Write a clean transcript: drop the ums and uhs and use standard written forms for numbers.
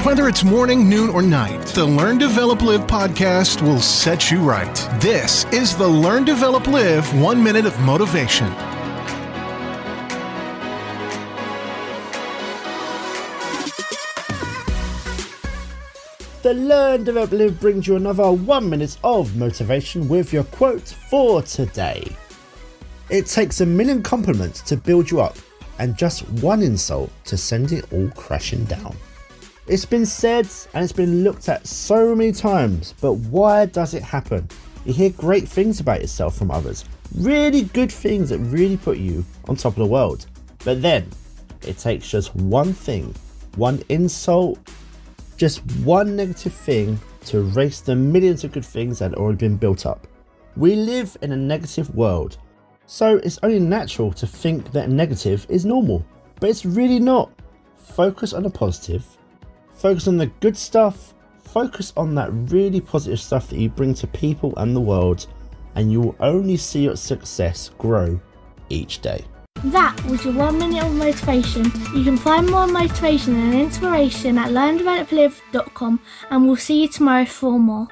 Whether it's morning, noon, or night, the Learn, Develop, Live podcast will set you right. This is the Learn, Develop, Live 1 Minute of Motivation. The Learn, Develop, Live brings you another 1 minute of motivation with your quote for today. It takes a million compliments to build you up and just one insult to send it all crashing down. It's been said and it's been looked at so many times, but why does it happen? You hear great things about yourself from others, really good things that really put you on top of the world. But then it takes just one thing, one insult, just one negative thing to erase the millions of good things that had already been built up. We live in a negative world, so it's only natural to think that negative is normal, but it's really not. Focus on the positive, focus on the good stuff, focus on that really positive stuff that you bring to people and the world, and you will only see your success grow each day. That was your 1 minute of motivation. You can find more motivation and inspiration at learndeveloplive.com, and we'll see you tomorrow for more.